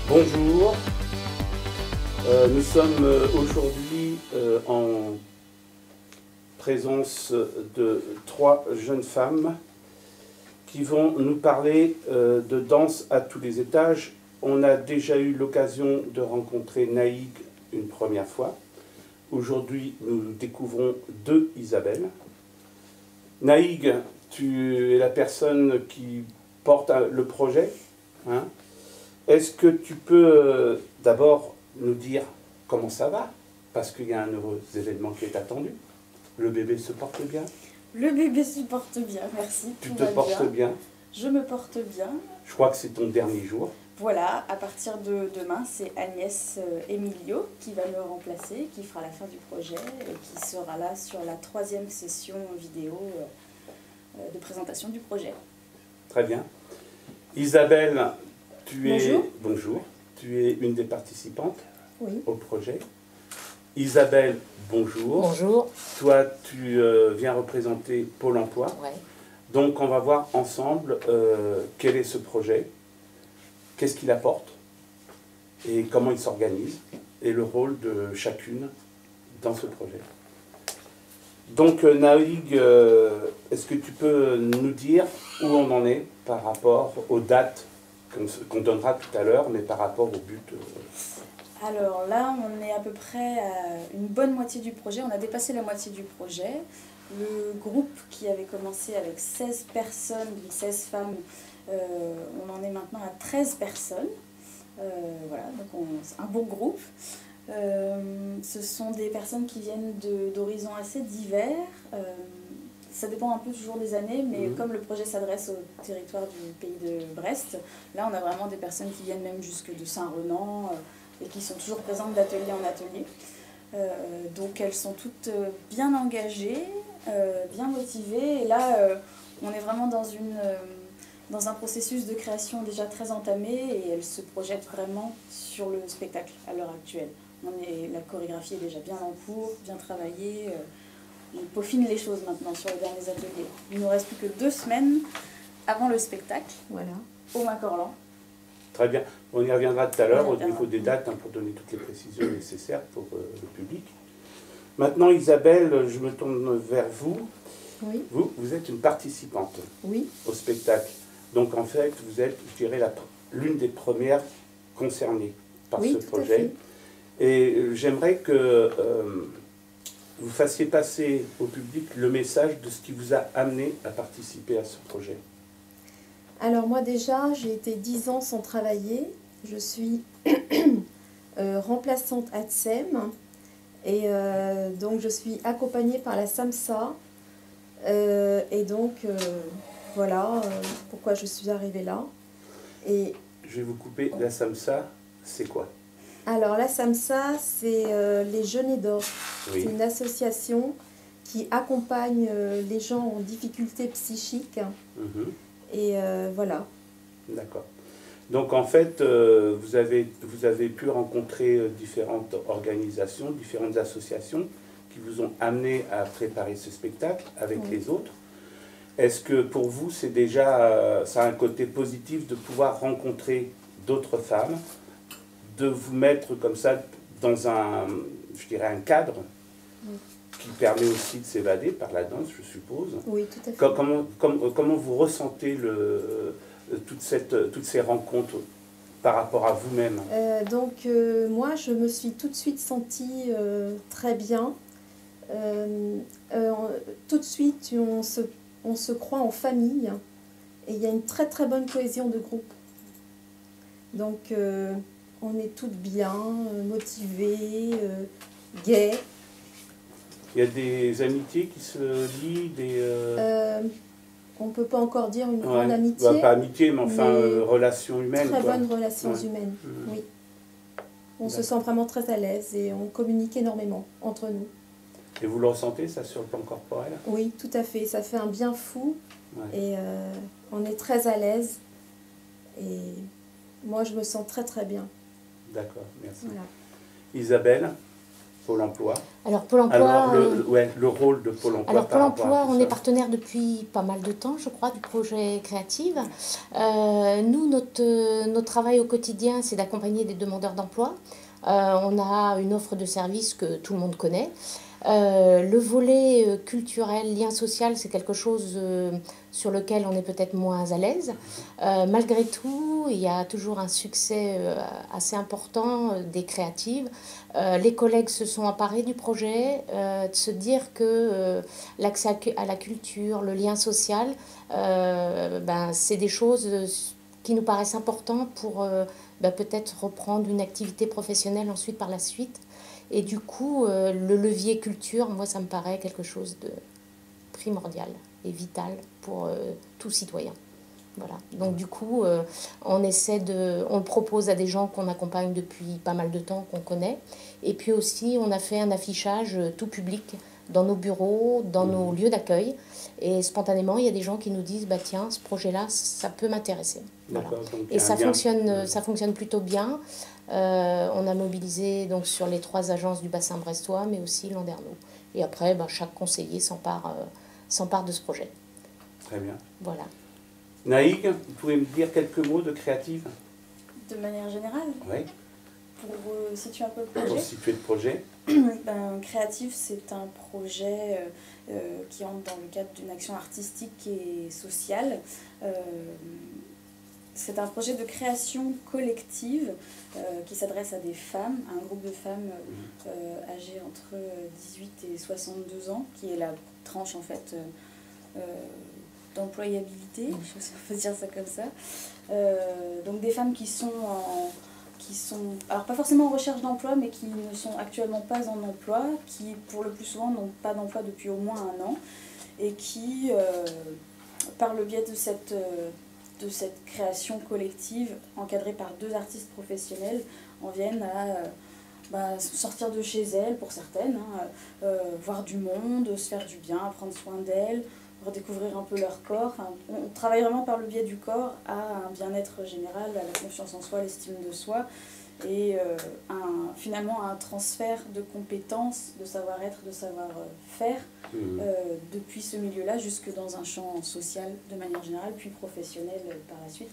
Bonjour, nous sommes aujourd'hui en présence de 3 jeunes femmes qui vont nous parler de danse à tous les étages. On a déjà eu l'occasion de rencontrer Naïg une première fois. Aujourd'hui, nous découvrons 2 Isabelle. Naïg, tu es la personne qui porte le projet, hein? Est-ce que tu peux d'abord nous dire comment ça va? Parce qu'il y a un heureux événement qui est attendu. Le bébé se porte bien? Le bébé se porte bien, merci. Tu te portes bien? Je me porte bien. Je crois que c'est ton dernier jour. Voilà, à partir de demain, c'est Agnès Emilio qui va me remplacer, qui fera la fin du projet et qui sera là sur la 3e session vidéo de présentation du projet. Très bien. Isabelle, Bonjour. Tu es une des participantes oui. au projet. Isabelle, bonjour. Bonjour. Toi, tu viens représenter Pôle emploi. Ouais. Donc, on va voir ensemble quel est ce projet, qu'est-ce qu'il apporte et comment il s'organise et le rôle de chacune dans ce projet. Donc, Naïg, est-ce que tu peux nous dire où on en est par rapport aux dates qu'on donnera tout à l'heure, mais par rapport au but Alors là, on est à peu près à une bonne moitié du projet. On a dépassé la moitié du projet. Le groupe qui avait commencé avec 16 personnes, 16 femmes, on en est maintenant à 13 personnes. Voilà, donc c'est un bon groupe. Ce sont des personnes qui viennent d'horizons assez divers. Ça dépend un peu toujours des années, mais comme le projet s'adresse au territoire du pays de Brest, là on a vraiment des personnes qui viennent même jusque de Saint-Renan et qui sont toujours présentes d'atelier en atelier. Donc elles sont toutes bien engagées, bien motivées, et là on est vraiment dans un processus de création déjà très entamé et elles se projettent vraiment sur le spectacle à l'heure actuelle. La chorégraphie est déjà bien en cours, bien travaillée. On peaufine les choses maintenant sur les derniers ateliers. Il ne nous reste plus que 2 semaines avant le spectacle, Voilà. au Macorlan. Très bien. On y reviendra tout à l'heure au niveau des dates pour donner toutes les précisions nécessaires pour le public. Maintenant, Isabelle, je me tourne vers vous. Oui. Vous êtes une participante au spectacle. Donc en fait, vous êtes, je dirais, l'une des premières concernées par ce projet. Et j'aimerais que vous fassiez passer au public le message de ce qui vous a amené à participer à ce projet. Alors moi déjà, j'ai été 10 ans sans travailler. Je suis remplaçante ATSEM et donc je suis accompagnée par la SAMSA. Et donc voilà pourquoi je suis arrivée là. Et je vais vous couper, la SAMSA, c'est quoi? Alors la SAMSA, c'est les Genêts d'Or. Oui. C'est une association qui accompagne les gens en difficulté psychique. Et voilà. D'accord. Donc en fait, vous avez pu rencontrer différentes organisations, différentes associations qui vous ont amené à préparer ce spectacle avec les autres. Est-ce que pour vous, c'est déjà, ça a un côté positif de pouvoir rencontrer d'autres femmes, de vous mettre comme ça dans je dirais un cadre qui permet aussi de s'évader par la danse, je suppose. Oui, tout à fait. Comment vous ressentez toutes ces rencontres par rapport à vous-même? Donc moi, je me suis tout de suite sentie très bien. Tout de suite, on se croit en famille et il y a une très très bonne cohésion de groupe. Donc on est toutes bien, motivées, gaies. Il y a des amitiés qui se lient, on ne peut pas encore dire une grande amitié. Bah, pas amitié, mais enfin relations humaines. Très bonnes relations humaines, oui. On se sent vraiment très à l'aise et on communique énormément entre nous. Et vous le ressentez, ça, sur le plan corporel? Oui, tout à fait. Ça fait un bien fou et on est très à l'aise. Et moi, je me sens très très bien. D'accord, merci. Voilà. Isabelle, Pôle emploi. Alors Pôle emploi, alors, le rôle de Pôle emploi. Alors Pôle emploi, on est partenaire depuis pas mal de temps, je crois, du projet Créative. Nous, notre travail au quotidien, c'est d'accompagner des demandeurs d'emploi. On a une offre de services que tout le monde connaît. Le volet culturel, lien social, c'est quelque chose sur lequel on est peut-être moins à l'aise. Malgré tout, il y a toujours un succès assez important des créatives. Les collègues se sont emparés du projet, de se dire que l'accès à la culture, le lien social, c'est des choses qui nous paraissent importantes pour peut-être reprendre une activité professionnelle ensuite par la suite. Et du coup, le levier culture, moi, ça me paraît quelque chose de primordial et vital pour tout citoyen. Voilà. Donc du coup, on le propose à des gens qu'on accompagne depuis pas mal de temps, qu'on connaît. Et puis aussi, on a fait un affichage tout public dans nos bureaux, dans nos lieux d'accueil. Et spontanément, il y a des gens qui nous disent, tiens, ce projet-là, ça peut m'intéresser. Voilà. Et ça fonctionne plutôt bien. On a mobilisé donc sur les 3 agences du bassin brestois, mais aussi Landerneau. Et après, chaque conseiller s'empare de ce projet. Très bien. Voilà. Naïg, vous pouvez me dire quelques mots de Créative? De manière générale? Oui. Pour situer un peu le projet? Pour situer le projet. Créative, c'est un projet qui entre dans le cadre d'une action artistique et sociale. C'est un projet de création collective qui s'adresse à des femmes, à un groupe de femmes âgées entre 18 et 62 ans, qui est la tranche en fait d'employabilité, je sais pas si on peut dire ça comme ça. Donc des femmes qui sont, alors pas forcément en recherche d'emploi, mais qui ne sont actuellement pas en emploi, qui pour le plus souvent n'ont pas d'emploi depuis au moins 1 an, et qui, par le biais de cette création collective, encadrée par 2 artistes professionnels, en viennent à sortir de chez elles, pour certaines, voir du monde, se faire du bien, prendre soin d'elles, redécouvrir un peu leur corps. Enfin, on travaille vraiment par le biais du corps à un bien-être général, à la confiance en soi, l'estime de soi, et finalement un transfert de compétences, de savoir-être, de savoir-faire, depuis ce milieu-là jusque dans un champ social de manière générale, puis professionnel par la suite.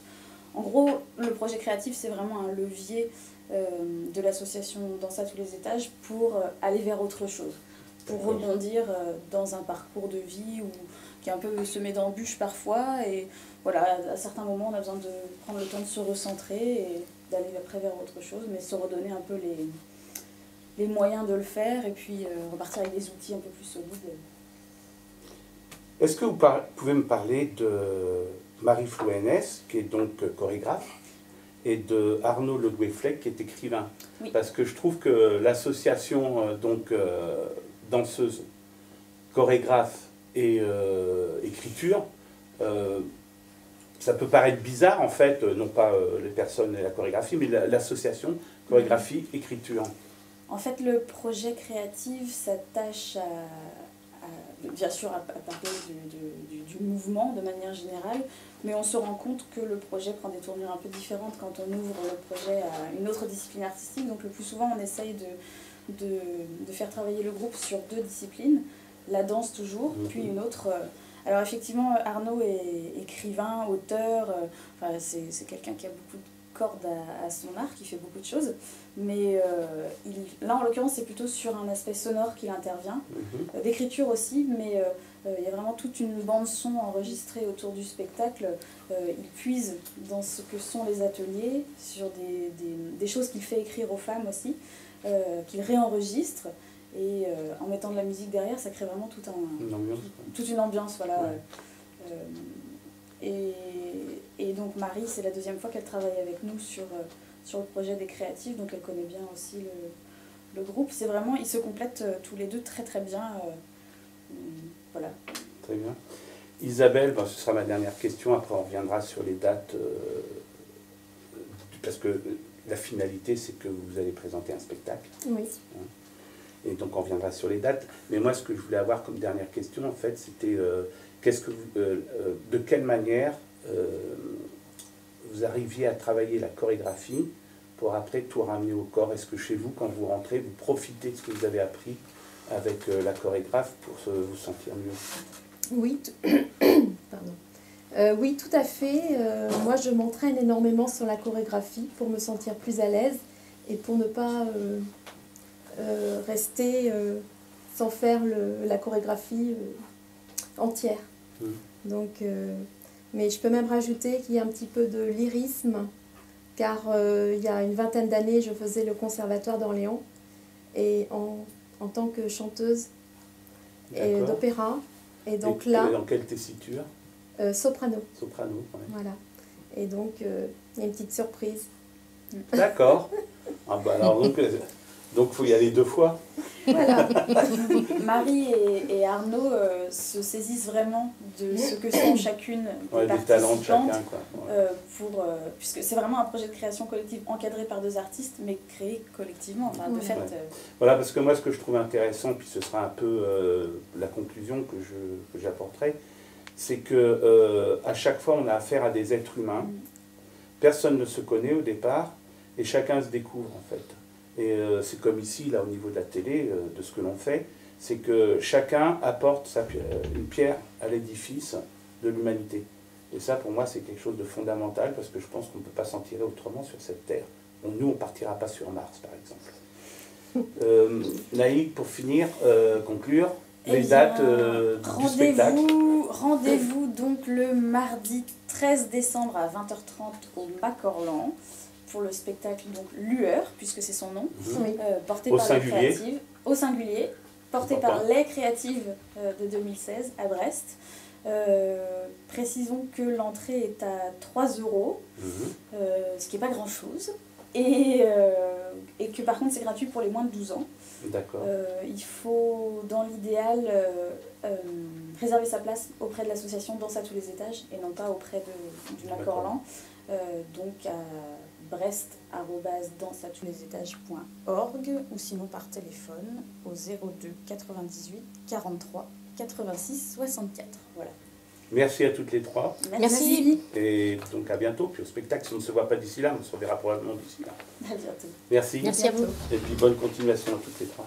En gros, le projet créatif, c'est vraiment un levier de l'association Danse à tous les étages pour aller vers autre chose, pour rebondir dans un parcours de vie qui est un peu semé d'embûches parfois. Et voilà, à certains moments, on a besoin de prendre le temps de se recentrer et d'aller après vers autre chose, mais se redonner un peu les moyens de le faire et puis repartir avec des outils un peu plus solides. Est-ce que vous pouvez me parler de Marie Flouenès, qui est donc chorégraphe, et de Arnaud Le Gouet-Fleck, qui est écrivain? Oui. Parce que je trouve que l'association danseuse, chorégraphe et écriture, ça peut paraître bizarre en fait, non pas les personnes et la chorégraphie, mais l'association chorégraphie, écriture. En fait, le projet créatif s'attache bien sûr à parler du mouvement de manière générale, mais on se rend compte que le projet prend des tournures un peu différentes quand on ouvre le projet à une autre discipline artistique. Donc le plus souvent, on essaye de faire travailler le groupe sur 2 disciplines, la danse toujours, puis une autre. Alors effectivement, Arnaud est écrivain, auteur, c'est quelqu'un qui a beaucoup de cordes à son art, qui fait beaucoup de choses, mais là en l'occurrence c'est plutôt sur un aspect sonore qu'il intervient, d'écriture aussi, mais il y a vraiment toute une bande son enregistrée autour du spectacle. Il puise dans ce que sont les ateliers, sur des choses qu'il fait écrire aux femmes aussi, qu'il réenregistre, et en mettant de la musique derrière, ça crée vraiment toute une ambiance, voilà. Ouais. Et donc Marie, c'est la 2e fois qu'elle travaille avec nous sur le projet des créatifs, donc elle connaît bien aussi le groupe. C'est vraiment, ils se complètent tous les 2 très très bien. Voilà. Très bien. Isabelle, ce sera ma dernière question, après on reviendra sur les dates, parce que la finalité c'est que vous allez présenter un spectacle. Oui. Et donc on reviendra sur les dates. Mais moi ce que je voulais avoir comme dernière question en fait, c'était de quelle manière vous arriviez à travailler la chorégraphie pour après tout ramener au corps? Est-ce que chez vous, quand vous rentrez, vous profitez de ce que vous avez appris avec la chorégraphe pour vous sentir mieux? Oui, pardon. Oui, tout à fait. Moi, je m'entraîne énormément sur la chorégraphie pour me sentir plus à l'aise et pour ne pas rester sans faire la chorégraphie entière. Donc, mais je peux même rajouter qu'il y a un petit peu de lyrisme, car il y a une vingtaine d'années, je faisais le conservatoire d'Orléans et en tant que chanteuse d'opéra. Et donc là, dans quelle tessiture? Soprano. Soprano, ouais. Voilà. Et donc, il y a une petite surprise. D'accord. Ah bah alors donc faut y aller 2 fois. Voilà. Marie et Arnaud se saisissent vraiment de ce que sont chacune des des talents de participantes, chacun, quoi. puisque c'est vraiment un projet de création collective encadré par 2 artistes, mais créé collectivement. Enfin, de fait, Voilà, parce que moi, ce que je trouve intéressant, puis ce sera un peu la conclusion que j'apporterai, c'est que à chaque fois, on a affaire à des êtres humains. Personne ne se connaît au départ, et chacun se découvre, en fait. Et c'est comme ici, là, au niveau de la télé, de ce que l'on fait, c'est que chacun apporte une pierre à l'édifice de l'humanité. Et ça, pour moi, c'est quelque chose de fondamental, parce que je pense qu'on ne peut pas s'en tirer autrement sur cette terre. Donc, nous, on ne partira pas sur Mars, par exemple. Naïg, pour finir, conclure, les dates du spectacle. Rendez-vous donc le mardi 13 décembre à 20h30 au Macorlan pour le spectacle donc Lueur, puisque c'est son nom, porté par les créatives, au singulier, porté par les créatives de 2016 à Brest. Précisons que l'entrée est à 3 €, ce qui n'est pas grand-chose, et que par contre c'est gratuit pour les moins de 12 ans. D'accord. Il faut, dans l'idéal, réserver sa place auprès de l'association Danse à tous les étages et non pas auprès du Macorlan. Donc à brest@danseatoutlesétages.org ou sinon par téléphone au 02 98 43 86 64. Voilà. Merci à toutes les 3. Merci. Et donc à bientôt. Puis au spectacle, si on ne se voit pas d'ici là, on se reverra probablement d'ici là. À bientôt. Merci. Merci à vous. Et puis bonne continuation à toutes les 3.